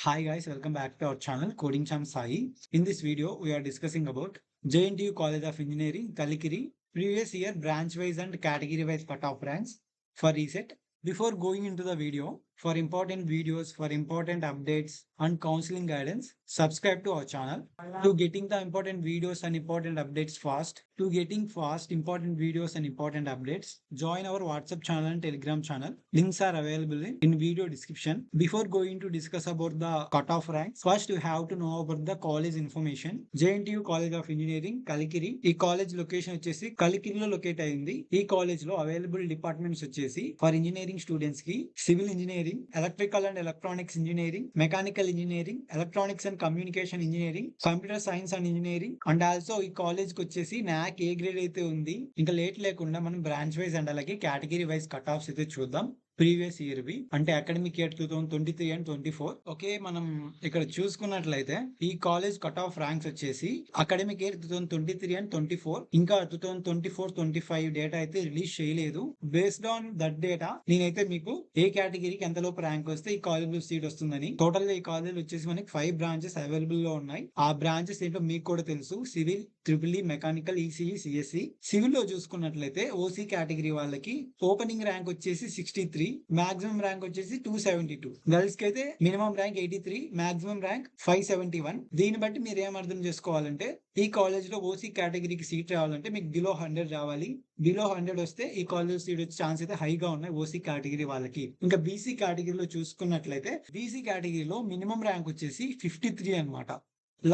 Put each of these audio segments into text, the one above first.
Hi guys, welcome back to our channel Coding Cham Sai. In this video, we are discussing about JNTU College of Engineering, Kalikiri, previous year branch wise and category wise cutoff ranks for reset. Before going into the video, for important videos, for important updates and counseling guidance, subscribe to our channel. To getting the important videos and important updates fast, to getting fast important videos and important updates, join our WhatsApp channel and Telegram channel. Links are available in video description. Before going to discuss about the cutoff ranks, first you have to know about the college information. JNTU College of Engineering, Kalikiri. ఈ college location వచ్చేసి కలికిరిలో locate అయింది. ఈ college లో available departments వచ్చేసి for engineering students కి civil engineering, electrical and electronics engineering, mechanical engineering, electronics and communication engineering, computer science and engineering and also ఈ college కి వచ్చేసి నాక్ ఏ గ్రేడ్ అయితే ఉంది. ఇంకా లేట్ లేకుండా మనం బ్రాంచ్ వైజ్ అండ్ అలాగే కేటగిరీ వైజ్ కట్ ఆఫ్స్ అయితే చూద్దాం. ప్రీవియస్ ఇయర్ వి అంటే అకాడమిక్ ఇయర్ 2023 అండ్ 24. ఓకే, మనం ఇక్కడ చూసుకున్నట్లయితే ఈ కాలేజ్ కట్ ఆఫ్ ర్యాంక్స్ వచ్చేసి అకాడమిక్ ఇయర్ 2023 అండ్ 24, ఇంకా 2024-25 డేటా అయితే రిలీజ్ చేయలేదు. బేస్డ్ ఆన్ దట్ డేటా నేనైతే మీకు ఏ కేటగిరీకి ఎంతలోపు ర్యాంక్ వస్తే ఈ కాలేజ్ లో సీట్ వస్తుందని, టోటల్ గా ఈ కాలేజ్ వచ్చేసి మనకి 5 బ్రాంచెస్ అవైలబుల్ లో ఉన్నాయి. ఆ బ్రాంచెస్ ఏంటో మీకు కూడా తెలుసు. Civil, triple E, mechanical, ECE, CSC. Civil లో చూసుకున్నట్లయితే ఓసీ కేటగిరీ వాళ్ళకి ఓపెనింగ్ ర్యాంక్ వచ్చేసి 63, మాక్సిమం ర్యాంక్ వచ్చేసి 272. గర్ల్స్ కి అయితే మినిమం ర్యాంక్ 83, మాక్సిమం ర్యాంక్ 571. దీన్ని బట్టి మీరు ఏం అర్థం చేసుకోవాలంటే ఈ కాలేజ్ లో ఓసీ కేటగిరీకి సీట్ రావాలంటే మీకు బిలో 100 రావాలి. బిలో 100 వస్తే ఈ కాలేజ్ సీట్ వచ్చే ఛాన్స్ అయితే హైగా ఉన్నాయి ఓసీ కేటగిరీ వాళ్ళకి. ఇంకా బీసీ కేటగిరీలో చూసుకున్నట్లయితే బీసీ కేటగిరీలో మినిమం ర్యాంక్ వచ్చేసి 53 అనమాట.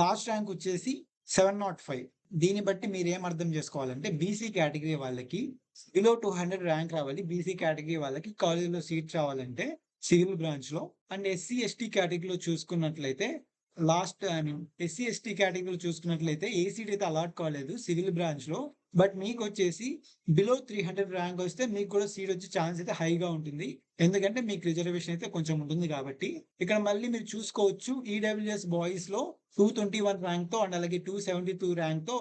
లాస్ట్ ర్యాంక్ వచ్చేసి 705. దీన్ని బట్టి మీరు ఏం అర్థం చేసుకోవాలంటే బీసీ కేటగిరీ వాళ్ళకి బిలో 200 ర్యాంక్ రావాలి. బీసీ కేటగిరీ వాళ్ళకి కాలేజీలో సీట్ రావాలంటే సివిల్ బ్రాంచ్ లో. అండ్ ఎస్సీ ఎస్టీ కేటగిరీలో చూసుకున్నట్లయితే ఎస్సీ ఎస్టీ కేటగిరీలో చూసుకున్నట్లయితే ఏ సీట్ అయితే అలాట్ కాలేదు సివిల్ బ్రాంచ్ లో. బట్ మీకు వచ్చేసి బిలో 300 ర్యాంక్ వస్తే మీకు కూడా సీట్ వచ్చే ఛాన్స్ అయితే హైగా ఉంటుంది. ఎందుకంటే మీకు రిజర్వేషన్ అయితే కొంచెం ఉంటుంది కాబట్టి. ఇక్కడ మళ్ళీ మీరు చూసుకోవచ్చు ఈడబ్ల్యూఎస్ బాయ్స్ లో 221 ర్యాంక్ తో అండ్ అలాగే 272 ర్యాంక్ తో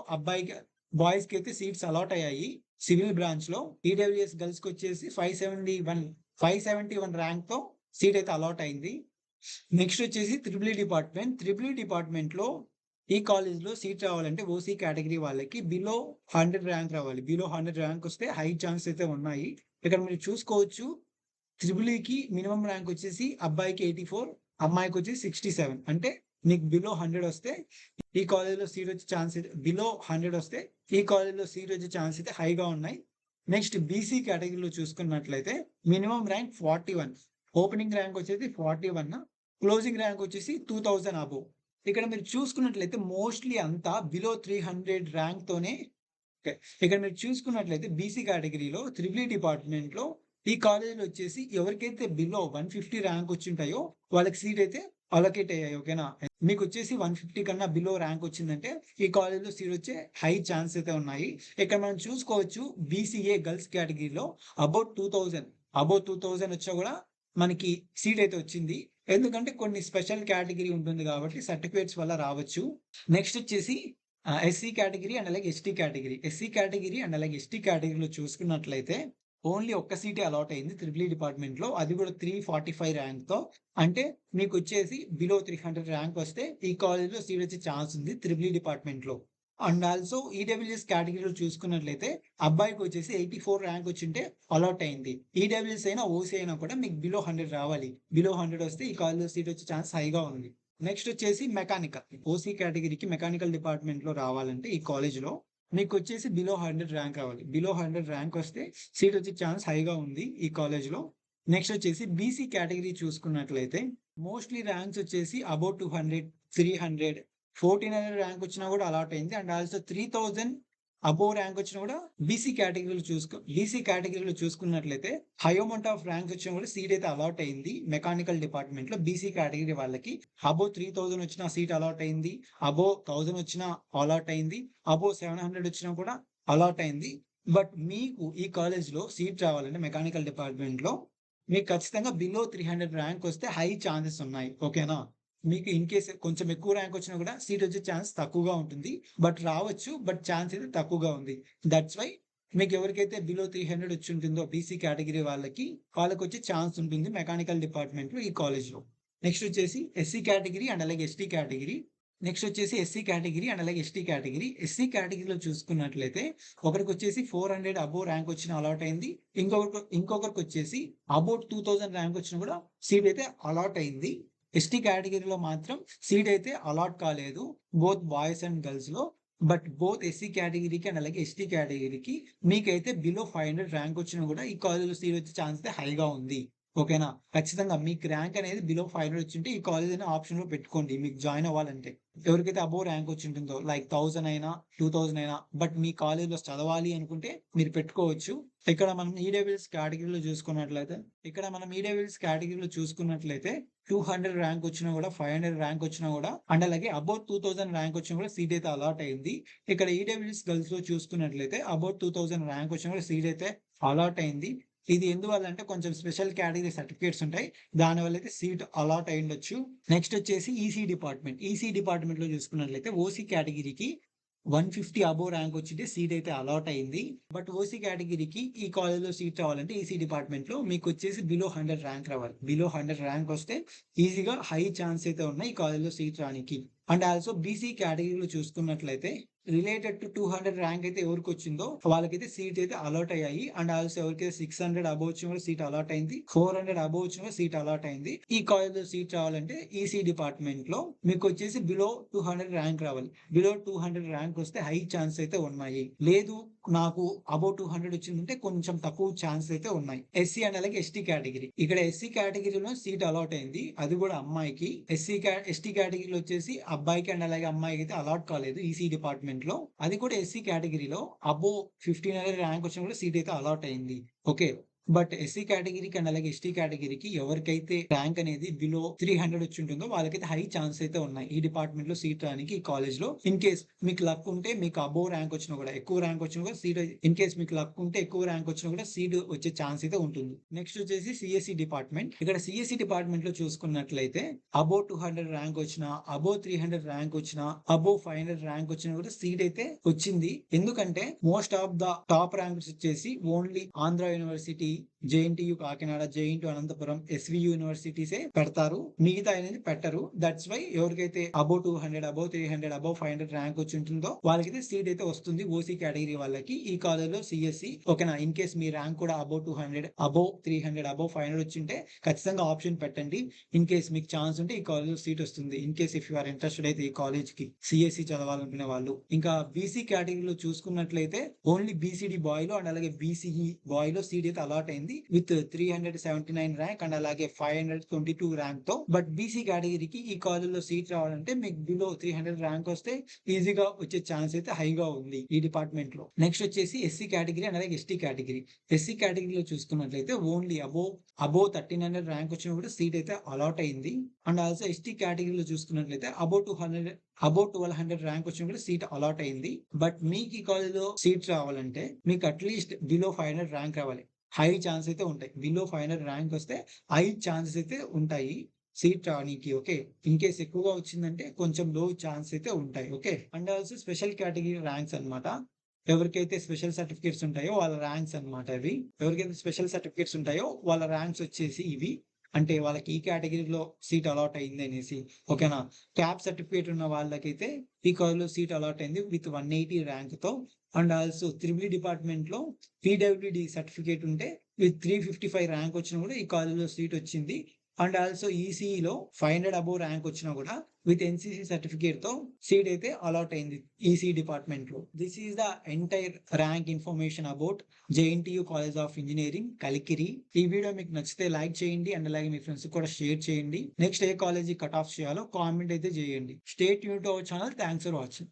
బాయ్స్ కి అయితే సీట్స్ అలాట్ అయ్యాయి సివిల్ బ్రాంచ్ లో. ఈడబ్ల్యూఎస్ గర్ల్స్ కి వచ్చేసి 571 ర్యాంక్ తో సీట్ అయితే అలాట్ అయింది. నెక్స్ట్ వచ్చేసి త్రిపుల్ డిపార్ట్మెంట్ లో ఈ కాలేజ్ లో సీట్ రావాలంటే ఓసీ కేటగిరీ వాళ్ళకి బిలో 100 ర్యాంక్ రావాలి. బిలో 100 ర్యాంక్ వస్తే హై ఛాన్స్ అయితే ఉన్నాయి. ఇక్కడ మీరు చూసుకోవచ్చు కి మినిమం ర్యాంక్ వచ్చేసి అబ్బాయికి 84, అమ్మాయికి వచ్చేసి 67. అంటే మీకు బిలో 100 వస్తే ఈ కాలేజ్ లో సీట్ వచ్చే ఛాన్స్ అయితే బిలో 100 వస్తే ఈ కాలేజ్ లో సీట్ వచ్చే ఛాన్స్ అయితే హైగా ఉన్నాయి. నెక్స్ట్ బీసీ కేటగిరీలో చూసుకున్నట్లయితే మినిమం ర్యాంక్ 41, ఓపెనింగ్ ర్యాంక్ వచ్చేసి 41, క్లోజింగ్ ర్యాంక్ వచ్చేసి 2000 అబోవ్. ఇక్కడ మీరు చూసుకున్నట్లయితే మోస్ట్లీ అంతా బిలో 300 ర్యాంక్ తోనే. ఇక్కడ మీరు చూసుకున్నట్లయితే బీసీ కేటగిరీలో త్రిపుల్ డిపార్ట్మెంట్ లో ఈ కాలేజీలో వచ్చేసి ఎవరికైతే బిలో 150 ర్యాంక్ వచ్చి ఉంటాయో వాళ్ళకి సీట్ అయితే అలొకేట్ అయ్యాయి. ఓకేనా, మీకు వచ్చేసి 150 కన్నా బిలో ర్యాంక్ వచ్చిందంటే ఈ కాలేజీలో సీట్ వచ్చే హై ఛాన్స్ అయితే ఉన్నాయి. ఇక్కడ మనం చూసుకోవచ్చు బీసీఏ గర్ల్స్ కేటగిరీలో అబౌట్ 2000 వచ్చా కూడా మనకి సీట్ అయితే వచ్చింది. ఎందుకంటే కొన్ని స్పెషల్ కేటగిరీ ఉంటుంది కాబట్టి సర్టిఫికేట్స్ వల్ల రావచ్చు. నెక్స్ట్ వచ్చేసి ఎస్సీ కేటగిరీ అండ్ అలాగే ఎస్టీ కేటగిరీలో చూసుకున్నట్లయితే ఓన్లీ ఒక్క సీటే అలాట్ అయింది త్రిపుల్ డిపార్ట్మెంట్ లో, అది కూడా 345 ర్యాంక్ తో. అంటే మీకు వచ్చేసి బిలో 300 ర్యాంక్ వస్తే ఈ కాలేజ్ లో సీట్ వచ్చే ఛాన్స్ ఉంది త్రిపుల్ డిపార్ట్మెంట్ లో. అండ్ ఆల్సో ఈడబ్ల్యూఎస్ కేటగిరీలో చూసుకున్నట్లయితే అబ్బాయికి వచ్చేసి 84 ర్యాంక్ వచ్చింటే అలాట్ అయింది. ఈడబ్ల్యూఎస్ అయినా ఓసీ అయినా కూడా మీకు బిలో 100 రావాలి. బిలో 100 వస్తే ఈ కాలేజ్ సీట్ వచ్చే ఛాన్స్ హైగా ఉంది. నెక్స్ట్ వచ్చేసి మెకానికల్, ఓసీ కేటగిరీకి మెకానికల్ డిపార్ట్మెంట్ లో రావాలంటే ఈ కాలేజ్ లో మీకు వచ్చేసి బిలో 100 ర్యాంక్ రావాలి. బిలో 100 ర్యాంక్ వస్తే సీట్ వచ్చే ఛాన్స్ హైగా ఉంది ఈ కాలేజ్ లో. నెక్స్ట్ వచ్చేసి బీసీ కేటగిరీ చూసుకున్నట్లయితే మోస్ట్లీ ర్యాంక్స్ వచ్చేసి అబౌట్ 200, 300, 1400 ర్యాంక్ వచ్చినా కూడా అలాట్ అయింది. అండ్ ఆల్సో 3000 అబోవ్ ర్యాంక్ వచ్చినా కూడా బీసీ కేటగిరీలో చూసుకున్నట్లయితే హై అమౌంట్ ఆఫ్ ర్యాంక్ వచ్చినా కూడా సీట్ అయితే అలాట్ అయింది మెకానికల్ డిపార్ట్మెంట్ లో. బీసీ కేటగిరీ వాళ్ళకి అబోవ్ 3000 వచ్చిన సీట్ అలాట్ అయింది, అబోవ్ 1000 వచ్చినా అలాట్ అయింది, అబోవ్ 700 వచ్చినా కూడా అలాట్ అయింది. బట్ మీకు ఈ కాలేజ్ లో సీట్ రావాలంటే మెకానికల్ డిపార్ట్మెంట్ లో మీకు ఖచ్చితంగా బిలో 300 ర్యాంక్ వస్తే హై ఛాన్సెస్ ఉన్నాయి. ఓకేనా, మీకు ఇన్ కేస్ కొంచెం ఎక్కువ ర్యాంక్ వచ్చినా కూడా సీట్ వచ్చే ఛాన్స్ తక్కువగా ఉంటుంది. బట్ రావచ్చు, బట్ ఛాన్స్ అయితే తక్కువగా ఉంది. దట్స్ వై మీకు ఎవరికైతే బిలో 300 వచ్చి ఉంటుందో బీసీ కేటగిరీ వాళ్ళకి వచ్చే ఛాన్స్ ఉంటుంది మెకానికల్ డిపార్ట్మెంట్ లో ఈ కాలేజ్ లో. నెక్స్ట్ వచ్చేసి ఎస్సీ కేటగిరీ అండ్ అలాగే ఎస్టీ కేటగిరీ. నెక్స్ట్ వచ్చేసి ఎస్సీ కేటగిరీ అండ్ అలాగే ఎస్టీ కేటగిరీ. ఎస్సీ కేటగిరీలో చూసుకున్నట్లయితే ఒకరికి వచ్చేసి 400 అబోవ్ ర్యాంక్ వచ్చిన అలాట్ అయింది. ఇంకొకరికి వచ్చేసి అబౌట్ 2000 ర్యాంక్ వచ్చిన కూడా సీట్ అయితే అలాట్ అయింది. ఎస్టీ కేటగిరీలో మాత్రం సీట్ అయితే అలాట్ కాలేదు, బోత్ బాయ్స్ అండ్ గర్ల్స్ లో. బట్ బోత్ ఎస్సీ కేటగిరీకి అండ్ అలాగే ఎస్టీ కేటగిరీకి మీకైతే బిలో 500 ర్యాంక్ వచ్చినా కూడా ఈ కాలేజీలో సీట్ వచ్చే ఛాన్స్ అయితే హైగా ఉంది. ఓకేనా, ఖచ్చితంగా మీకు ర్యాంక్ అనేది బిలో 500 వచ్చింటే ఈ కాలేజ్ అనే ఆప్షన్ లో పెట్టుకోండి మీకు జాయిన్ అవ్వాలంటే. ఎవరికైతే అబోవ్ ర్యాంక్ వచ్చి ఉంటుందో లైక్ 1000 అయినా 2000 అయినా, బట్ మీ కాలేజ్లో చదవాలి అనుకుంటే మీరు పెట్టుకోవచ్చు. ఇక్కడ మనం ఈడబ్ల్యూఎస్ కేటగిరీలో చూసుకున్నట్లయితే 200 ర్యాంక్ వచ్చినా కూడా, 500 ర్యాంక్ వచ్చినా కూడా, అండ్ అలాగే అబౌట్ 2000 ర్యాంక్ వచ్చినా కూడా సీట్ అయితే అలాట్ అయింది. ఇక్కడ ఈడబ్ల్యూఎస్ గర్ల్స్ లో చూసుకున్నట్లయితే అబౌట్ 2000 ర్యాంక్ వచ్చినా కూడా సీట్ అయితే అలాట్ అయింది. ఇది ఎందువల్ల అంటే కొంచెం స్పెషల్ కేటగిరీ సర్టిఫికేట్స్ ఉంటాయి, దానివల్ల అయితే సీట్ అలాట్ అయి ఉండొచ్చు. నెక్స్ట్ వచ్చేసి ఈసీ డిపార్ట్మెంట్ లో చూసుకున్నట్లయితే ఓసీ కేటగిరీకి 150 అబోవ్ ర్యాంక్ వచ్చింటే సీట్ అయితే అలాట్ అయింది. బట్ ఓసీ కేటగిరీకి ఈ కాలేజ్లో సీట్ రావాలంటే ఈసీ డిపార్ట్మెంట్ లో మీకు వచ్చేసి బిలో 100 ర్యాంక్ రావాలి. బిలో 100 ర్యాంక్ వస్తే ఈజీగా హై ఛాన్స్ అయితే ఉన్నాయి ఈ కాలేజ్లో సీట్ రానికి. అండ్ ఆల్సో బీసీ కేటగిరీలో చూసుకున్నట్లయితే రిలేటెడ్ టు 200 ర్యాంక్ అయితే ఎవరికి వచ్చిందో వాళ్ళకైతే సీట్ అయితే అలాట్ అయ్యాయి. అండ్ ఆల్సో ఎవరికైతే 600 అబోవ్ వచ్చిన కూడా సీట్ అలాట్ అయింది, 400 అబోవ్ వచ్చిన కూడా సీట్ అలాట్ అయింది. ఈ కాలేజ్ లో సీట్ రావాలంటే ఈసీ డిపార్ట్మెంట్ లో మీకు వచ్చేసి బిలో 200 ర్యాంక్ రావాలి. బిలో 200 ర్యాంక్ వస్తే హై ఛాన్స్ అయితే ఉన్నాయి. లేదు నాకు అబౌవ్ 200 వచ్చిందంటే కొంచెం తక్కువ ఛాన్స్ అయితే ఉన్నాయి. ఎస్సీ అండ్ అలాగే ఎస్టీ కేటగిరీ, ఇక్కడ ఎస్సీ కేటగిరీలో సీట్ అలాట్ అయింది, అది కూడా అమ్మాయికి. ఎస్టీ కేటగిరీలో వచ్చేసి అబ్బాయికి అండ్ అలాగే అమ్మాయికి అయితే అలాట్ కాలేదు ఈసీ డిపార్ట్మెంట్ లో. అది కూడా ఎస్సీ కేటగిరీలో అబోవ్ 1500 ర్యాంక్ వచ్చిన కూడా సీట్ అయితే అలాట్ అయింది. ఓకే, బట్ ఎస్సీ కేటగిరీకి అండ్ అలాగే ఎస్టీ కేటగిరీకి ఎవరికైతే ర్యాంక్ అనేది బిలో 300 వచ్చి ఉంటుందో వాళ్ళకైతే హై ఛాన్స్ అయితే ఉన్నాయి ఈ డిపార్ట్మెంట్ లో సీట్ రానికి ఈ కాలేజ్ లో. ఇన్ కేస్ మీకు లక్ ఉంటే మీకు అబోవ్ ర్యాంక్ వచ్చినా కూడా, ఎక్కువ ర్యాంక్ వచ్చినా కూడా సీట్, ఇన్ కేస్ మీకు లక్ ఉంటే ఎక్కువ ర్యాంక్ వచ్చినా కూడా సీట్ వచ్చే ఛాన్స్ అయితే ఉంటుంది. నెక్స్ట్ వచ్చేసి సిఎస్సి డిపార్ట్మెంట్. ఇక్కడ సిఎస్సి డిపార్ట్మెంట్ లో చూసుకున్నట్లయితే అబోవ్ 200 ర్యాంక్ వచ్చినా, అబోవ్ 300 ర్యాంక్ వచ్చినా, అబోవ్ 500 ర్యాంక్ వచ్చినా కూడా సీట్ అయితే వచ్చింది. ఎందుకంటే most of the top ranks వచ్చేసి ఓన్లీ ఆంధ్ర యూనివర్సిటీ, జేఎన్టీయు కాకినాడ, జేఎన్టీయు అనంతపురం, ఎస్వియు యూనివర్సిటీసే పెడతారు, మిగతా అనేది పెట్టరు. దట్స్ వై ఎవరికైతే అబౌవ్ 200, అబౌవ్ 300, అబౌవ్ 500 ర్యాంక్ వచ్చి ఉంటుందో వాళ్ళకైతే సీట్ అయితే వస్తుంది ఓసీ కేటగిరీ వాళ్ళకి ఈ కాలేజ్ లో సిఎస్సి. ఓకేనా, ఇన్ కేస్ మీ ర్యాంక్ కూడా అబౌవ్ 200, అబౌవ్ 300, అబౌవ్ 500 వచ్చింటే ఖచ్చితంగా ఆప్షన్ పెట్టండి. ఇన్ కేస్ మీకు ఛాన్స్ ఉంటే ఈ కాలేజ్ లో సీట్ వస్తుంది. In case if you are interested అయితే ఈ కాలేజ్ కి సిఎస్సి చదవాలనుకునే వాళ్ళు. ఇంకా బీసీ కేటగిరీలో చూసుకున్నట్లయితే ఓన్లీ బీసీడీ బాయ్ లో అండ్ అలాగే బీసీఈ బాయ్ లో సీట్ అయితే అలాట్ అయింది విత్ 379 ర్యాంక్ అండ్ అలాగే 522 ర్యాంక్ తో. బట్ బీసీ కేటగిరీకి ఈ కాలేజ్ లో సీట్ రావాలంటే మీకు బిలో 300 ర్యాంక్ వస్తే ఈజీగా వచ్చే ఛాన్స్ అయితే హైగా ఉంది ఈ డిపార్ట్మెంట్ లో. నెక్స్ట్ వచ్చేసి ఎస్సీ కేటగిరీ అండ్ అలాగే ఎస్టీ కేటగిరీ. ఎస్సీ కేటగిరీలో చూసుకున్నట్లయితే ఓన్లీ అబోవ్ 1300 ర్యాంక్ వచ్చిన కూడా సీట్ అయితే అలాట్ అయింది. అండ్ ఆల్సో ఎస్టీ కేటగిరీలో చూసుకున్నట్లయితే అబౌవ్ 1200 ర్యాంక్ వచ్చిన కూడా సీట్ అలాట్ అయింది. బట్ మీకు ఈ కాలేజ్ లో సీట్ రావాలంటే మీకు అట్లీస్ట్ బిలో 500 ర్యాంక్ రావాలి. హై ఛాన్స్ అయితే ఉంటాయి. బిలో 500 ర్యాంక్ వస్తే హై ఛాన్సెస్ అయితే ఉంటాయి సీట్ రానికి. ఓకే, ఇన్ కేస్ ఎక్కువగా వచ్చిందంటే కొంచెం లో ఛాన్స్ అయితే ఉంటాయి. Okay, and also special category ranks అనమాట. ఎవరికైతే స్పెషల్ సర్టిఫికేట్స్ ఉంటాయో వాళ్ళ ర్యాంక్స్ అనమాట ఇవి. ఎవరికైతే స్పెషల్ సర్టిఫికేట్స్ ఉంటాయో వాళ్ళ ర్యాంక్స్ వచ్చేసి ఇవి. అంటే వాళ్ళకి ఈ కేటగిరీలో సీట్ అలాట్ అయింది అనేసి. ఓకేనా, క్యాప్ సర్టిఫికేట్ ఉన్న వాళ్ళకైతే ఈ కాలేజ్లో సీట్ అలాట్ అయింది విత్ 180 ర్యాంక్ తో. అండ్ ఆల్సో త్రిబుల్ డిపార్ట్మెంట్ లో పీడబ్ల్యూడి సర్టిఫికేట్ ఉంటే విత్ 355 ర్యాంక్ వచ్చినా కూడా ఈ కాలేజ్లో సీట్ వచ్చింది. అండ్ ఆల్సో ఈసీఈలో 500 అబోవ్ ర్యాంక్ వచ్చినా కూడా విత్ ఎన్సీసీ సర్టిఫికేట్ తో సీట్ అయితే అలాట్ అయింది ఈసీ డిపార్ట్మెంట్ లో. This is the entire rank information about JNTU college of engineering Kalikiri. ఈ వీడియో మీకు నచ్చితే లైక్ చేయండి అండ్ అలాగే మీ ఫ్రెండ్స్ కూడా షేర్ చేయండి. నెక్స్ట్ ఏ కాలేజీ కట్ ఆఫ్ చేయాలో కామెంట్ అయితే చేయండి. Stay tune to our channel. Thanks for watching.